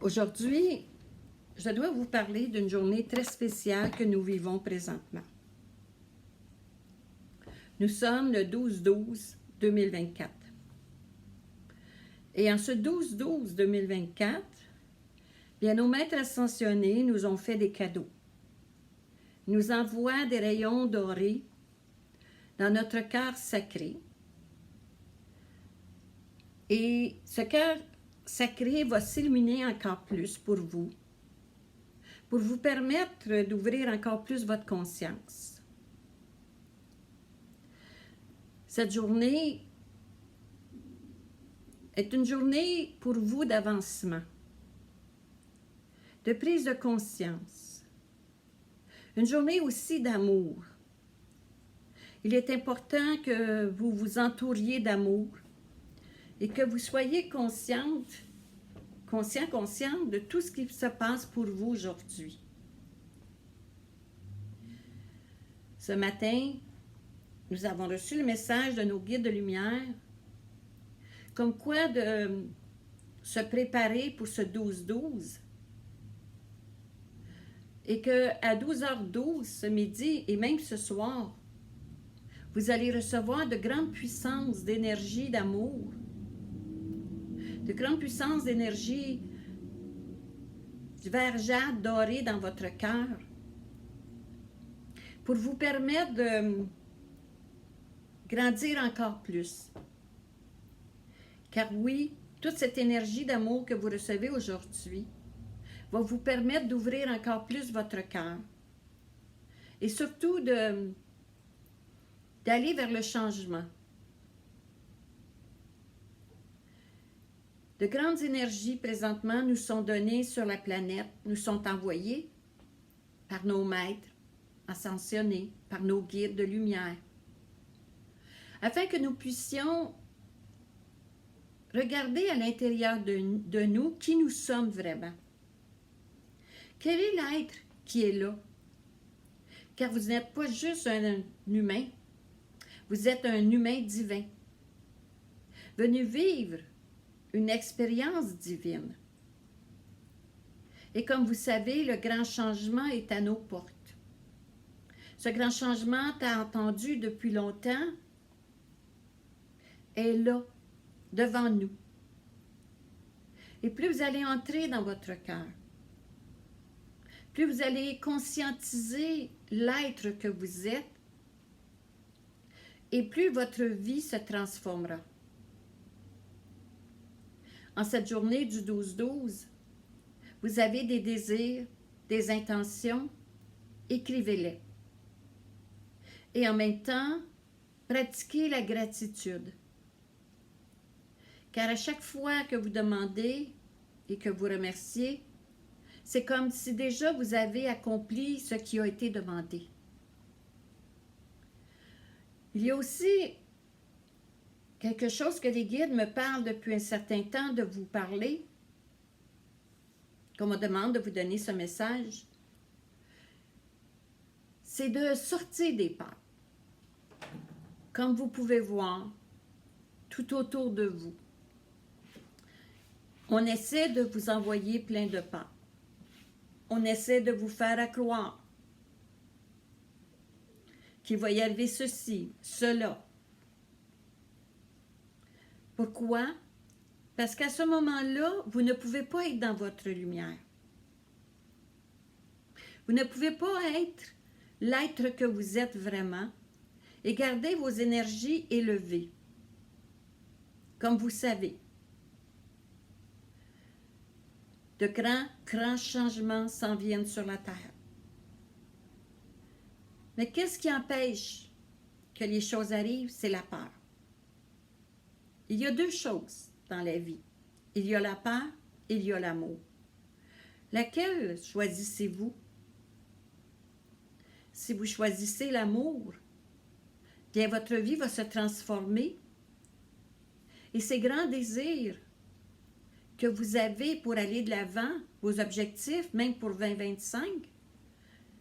Aujourd'hui, je dois vous parler d'une journée très spéciale que nous vivons présentement. Nous sommes le 12-12-2024. Et en ce 12-12-2024, bien, nos maîtres ascensionnés nous ont fait des cadeaux. Ils nous envoient des rayons dorés dans notre cœur sacré. Et ce cœur sacré va s'illuminer encore plus pour vous permettre d'ouvrir encore plus votre conscience. Cette journée est une journée pour vous d'avancement, de prise de conscience, une journée aussi d'amour. Il est important que vous vous entouriez d'amour et que vous soyez consciente de tout ce qui se passe pour vous aujourd'hui. Ce matin, nous avons reçu le message de nos guides de lumière, comme quoi de se préparer pour ce 12-12, et qu'à 12h12 ce midi et même ce soir, vous allez recevoir de grandes puissances d'énergie, d'amour, de grandes puissances d'énergie du vert jade doré dans votre cœur pour vous permettre de grandir encore plus. Car oui, toute cette énergie d'amour que vous recevez aujourd'hui va vous permettre d'ouvrir encore plus votre cœur et surtout d'aller vers le changement. De grandes énergies présentement nous sont données sur la planète, nous sont envoyées par nos maîtres ascensionnés, par nos guides de lumière, afin que nous puissions regarder à l'intérieur de nous qui nous sommes vraiment. Quel est l'être qui est là? Car vous n'êtes pas juste un humain, vous êtes un humain divin, venu vivre une expérience divine. Et comme vous savez, le grand changement est à nos portes. Ce grand changement, t'as entendu depuis longtemps, est là, devant nous. Et plus vous allez entrer dans votre cœur, plus vous allez conscientiser l'être que vous êtes, et plus votre vie se transformera. En cette journée du 12-12, vous avez des désirs, des intentions, écrivez-les. Et en même temps, pratiquez la gratitude. Car à chaque fois que vous demandez et que vous remerciez, c'est comme si déjà vous avez accompli ce qui a été demandé. Il y a aussi quelque chose que les guides me parlent depuis un certain temps de vous parler, qu'on me demande de vous donner ce message, c'est de sortir des peurs. Comme vous pouvez voir, tout autour de vous, on essaie de vous envoyer plein de peurs. On essaie de vous faire croire qu'il va y arriver ceci, cela. Pourquoi? Parce qu'à ce moment-là, vous ne pouvez pas être dans votre lumière. Vous ne pouvez pas être l'être que vous êtes vraiment et garder vos énergies élevées. Comme vous savez, de grands changements s'en viennent sur la Terre. Mais qu'est-ce qui empêche que les choses arrivent? C'est la peur. Il y a deux choses dans la vie. Il y a la peur et il y a l'amour. Laquelle choisissez-vous? Si vous choisissez l'amour, bien votre vie va se transformer et ces grands désirs que vous avez pour aller de l'avant, vos objectifs, même pour 2025,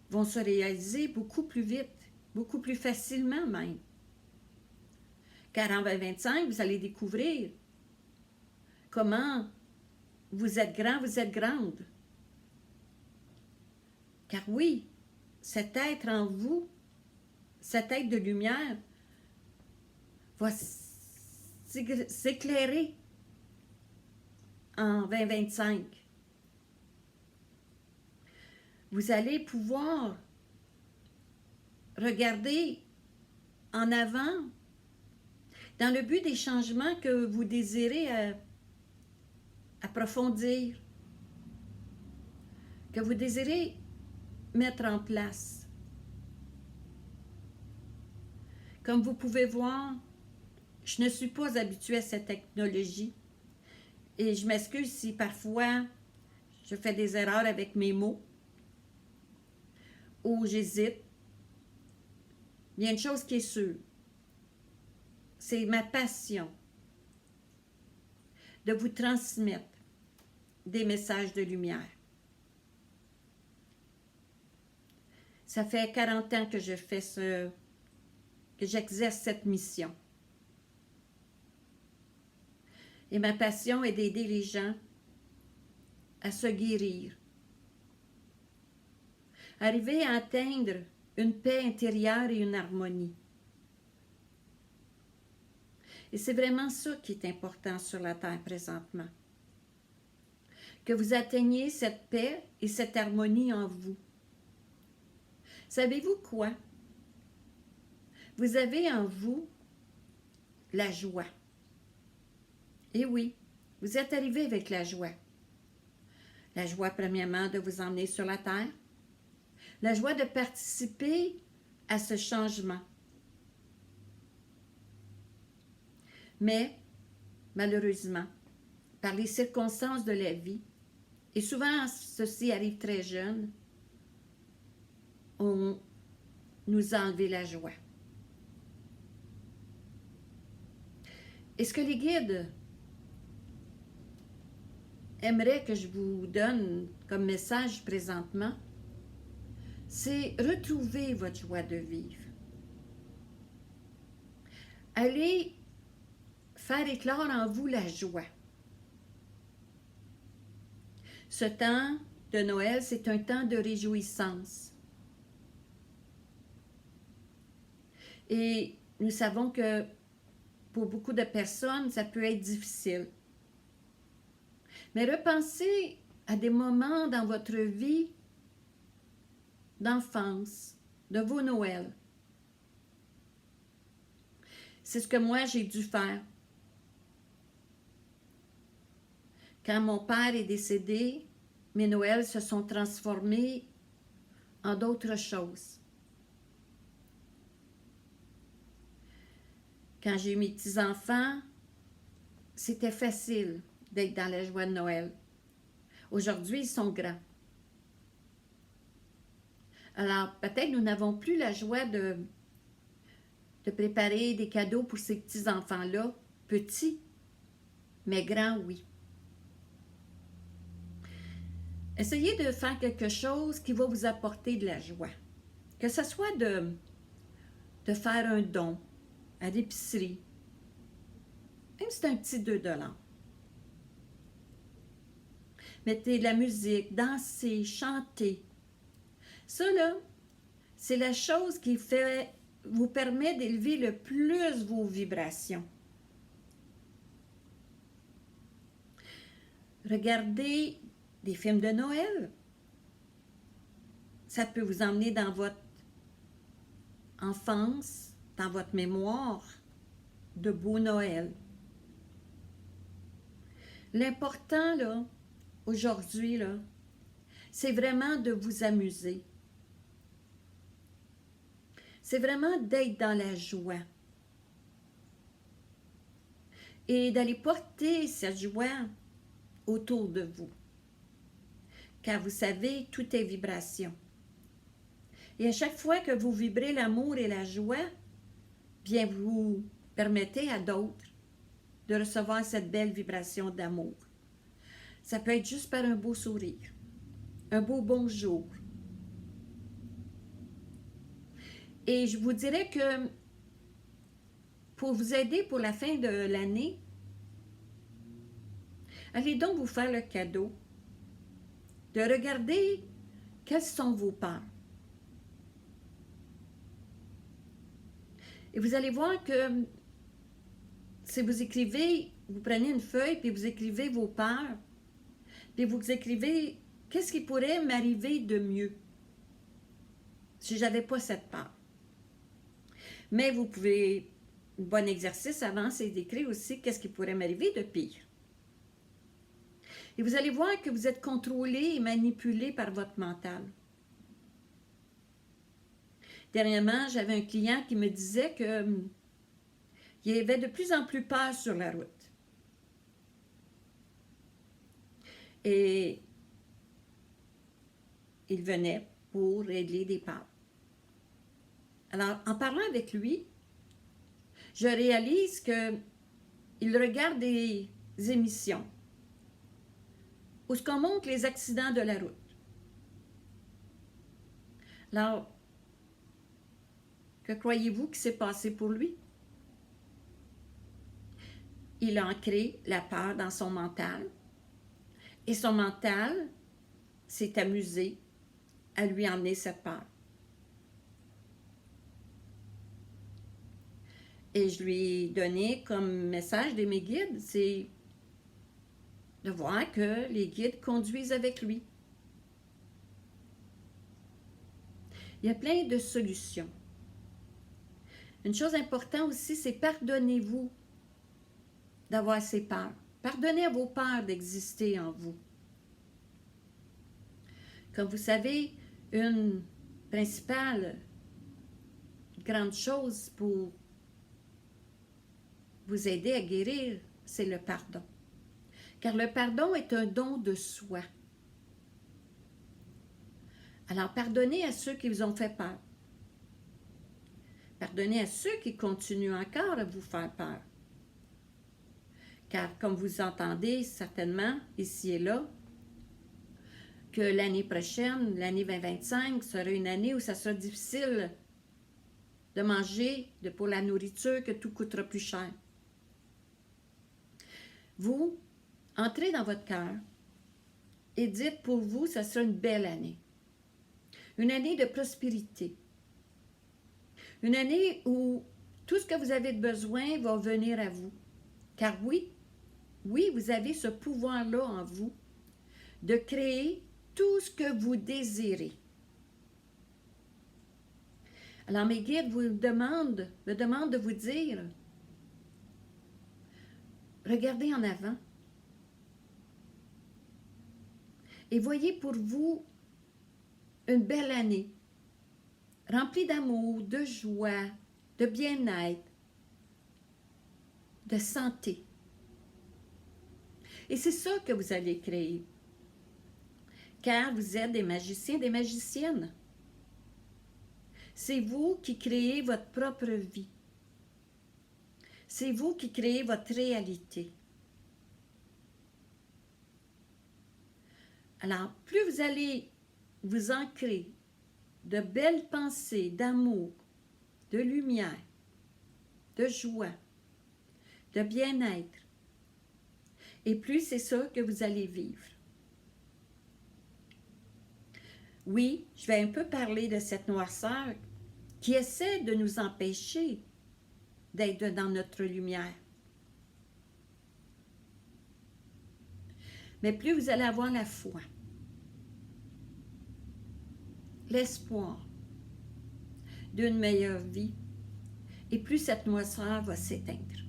vont se réaliser beaucoup plus vite, beaucoup plus facilement même. Car en 2025, vous allez découvrir comment vous êtes grand, vous êtes grande. Car oui, cet être en vous, cet être de lumière, va s'éclairer en 2025. Vous allez pouvoir regarder en avant dans le but des changements que vous désirez approfondir, que vous désirez mettre en place. Comme vous pouvez voir, je ne suis pas habituée à cette technologie et je m'excuse si parfois je fais des erreurs avec mes mots ou j'hésite. Il y a une chose qui est sûre, c'est ma passion de vous transmettre des messages de lumière. Ça fait 40 ans que je fais que j'exerce cette mission. Et ma passion est d'aider les gens à se guérir, arriver à atteindre une paix intérieure et une harmonie. Et c'est vraiment ça qui est important sur la Terre présentement. Que vous atteigniez cette paix et cette harmonie en vous. Savez-vous quoi? Vous avez en vous la joie. Et oui, vous êtes arrivé avec la joie. La joie, premièrement, de vous emmener sur la Terre. La joie de participer à ce changement. Mais, malheureusement, par les circonstances de la vie, et souvent ceci arrive très jeune, on nous a enlevé la joie. Et ce que les guides aimeraient que je vous donne comme message présentement, c'est retrouver votre joie de vivre. Allez faire éclore en vous la joie. Ce temps de Noël, c'est un temps de réjouissance. Et nous savons que pour beaucoup de personnes, ça peut être difficile. Mais repensez à des moments dans votre vie d'enfance, de vos Noëls. C'est ce que moi j'ai dû faire. Quand mon père est décédé, mes Noëls se sont transformés en d'autres choses. Quand j'ai eu mes petits-enfants, c'était facile d'être dans la joie de Noël. Aujourd'hui, ils sont grands. Alors, peut-être nous n'avons plus la joie de préparer des cadeaux pour ces petits-enfants-là, petits, mais grands, oui. Essayez de faire quelque chose qui va vous apporter de la joie. Que ce soit de faire un don à l'épicerie, même si c'est un petit 2$. Mettez de la musique, dansez, chantez. Ça, là, c'est la chose qui vous permet d'élever le plus vos vibrations. Regardez des films de Noël. Ça peut vous emmener dans votre enfance, dans votre mémoire de beaux Noël. L'important, là, aujourd'hui, là, c'est vraiment de vous amuser. C'est vraiment d'être dans la joie. Et d'aller porter cette joie autour de vous. Car vous savez, tout est vibration. Et à chaque fois que vous vibrez l'amour et la joie, bien vous permettez à d'autres de recevoir cette belle vibration d'amour. Ça peut être juste par un beau sourire, un beau bonjour. Et je vous dirais que pour vous aider pour la fin de l'année, Allez donc vous faire le cadeau de regarder quelles sont vos peurs. Et vous allez voir que si vous écrivez, vous prenez une feuille, puis vous écrivez vos peurs, puis vous écrivez qu'est-ce qui pourrait m'arriver de mieux si je n'avais pas cette peur. Mais vous pouvez, un bon exercice avant, c'est d'écrire aussi qu'est-ce qui pourrait m'arriver de pire. Et vous allez voir que vous êtes contrôlé et manipulé par votre mental. Dernièrement, j'avais un client qui me disait qu'il avait de plus en plus peur sur la route. Et il venait pour régler des peurs. Alors, en parlant avec lui, je réalise qu'il regarde des émissions où ce qu'on montre les accidents de la route. Alors, que croyez-vous qui s'est passé pour lui? Il a ancré la peur dans son mental et son mental s'est amusé à lui emmener cette peur. Et je lui ai donné comme message de mes guides, c'est de voir que les guides conduisent avec lui. Il y a plein de solutions. Une chose importante aussi, c'est pardonnez-vous d'avoir ces peurs. Pardonnez à vos peurs d'exister en vous. Comme vous savez, une principale grande chose pour vous aider à guérir, c'est le pardon. Car le pardon est un don de soi. Alors, pardonnez à ceux qui vous ont fait peur. Pardonnez à ceux qui continuent encore à vous faire peur. Car, comme vous entendez certainement ici et là, que l'année prochaine, l'année 2025, sera une année où ça sera difficile de manger pour la nourriture, que tout coûtera plus cher. Vous, entrez dans votre cœur et dites pour vous, ça sera une belle année. Une année de prospérité. Une année où tout ce que vous avez besoin va venir à vous. Car oui, vous avez ce pouvoir-là en vous de créer tout ce que vous désirez. Alors mes guides me demandent de vous dire, regardez en avant et voyez pour vous une belle année, remplie d'amour, de joie, de bien-être, de santé. Et c'est ça que vous allez créer. Car vous êtes des magiciens, des magiciennes. C'est vous qui créez votre propre vie. C'est vous qui créez votre réalité. Alors, plus vous allez vous ancrer de belles pensées, d'amour, de lumière, de joie, de bien-être, et plus c'est ça que vous allez vivre. Oui, je vais un peu parler de cette noirceur qui essaie de nous empêcher d'être dans notre lumière. Mais plus vous allez avoir la foi, l'espoir d'une meilleure vie, et plus cette noirceur va s'éteindre.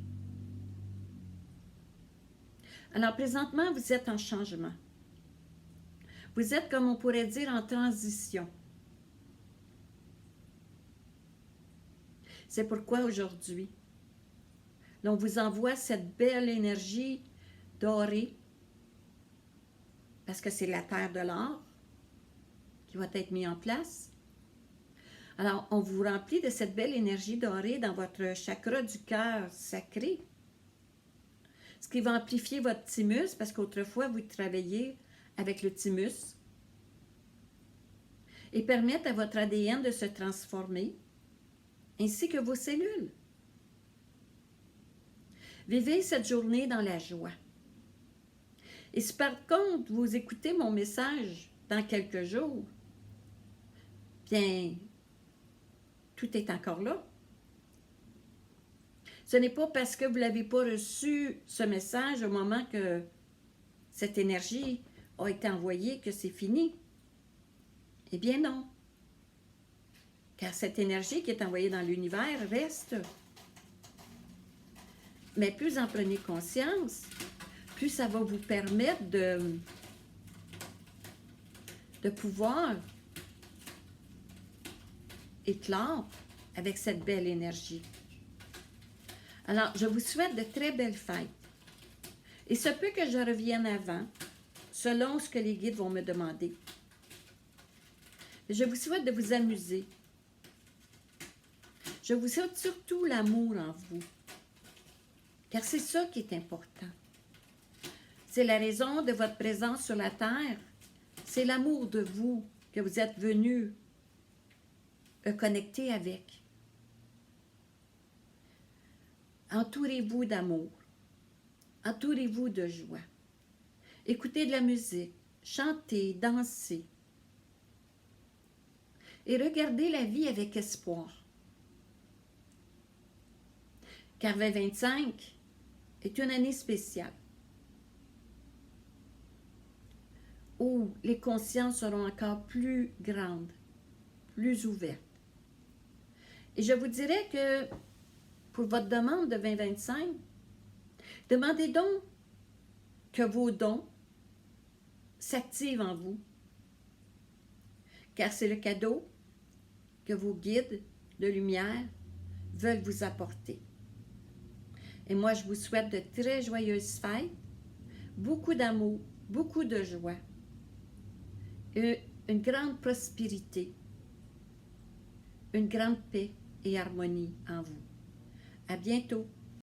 Alors présentement, vous êtes en changement. Vous êtes, comme on pourrait dire, en transition. C'est pourquoi aujourd'hui, on vous envoie cette belle énergie dorée, parce que c'est la terre de l'or qui va être mise en place. Alors, on vous remplit de cette belle énergie dorée dans votre chakra du cœur sacré, ce qui va amplifier votre thymus, parce qu'autrefois, vous travaillez avec le thymus, et permettre à votre ADN de se transformer, ainsi que vos cellules. Vivez cette journée dans la joie. Et si par contre, vous écoutez mon message dans quelques jours, bien, tout est encore là. Ce n'est pas parce que vous n'avez pas reçu ce message au moment que cette énergie a été envoyée que c'est fini. Eh bien non. Car cette énergie qui est envoyée dans l'univers reste. Mais plus vous en prenez conscience, plus ça va vous permettre de pouvoir éclore avec cette belle énergie. Alors, je vous souhaite de très belles fêtes. Il se peut que je revienne avant, selon ce que les guides vont me demander. Je vous souhaite de vous amuser. Je vous souhaite surtout l'amour en vous, car c'est ça qui est important. C'est la raison de votre présence sur la terre. C'est l'amour de vous que vous êtes venu connecter avec. Entourez-vous d'amour. Entourez-vous de joie. Écoutez de la musique, chantez, dansez. Et regardez la vie avec espoir. Car 2025 est une année spéciale où les consciences seront encore plus grandes, plus ouvertes. Et je vous dirais que pour votre demande de 2025, demandez donc que vos dons s'activent en vous, car c'est le cadeau que vos guides de lumière veulent vous apporter. Et moi, je vous souhaite de très joyeuses fêtes, beaucoup d'amour, beaucoup de joie, et une grande prospérité, une grande paix et harmonie en vous. À bientôt!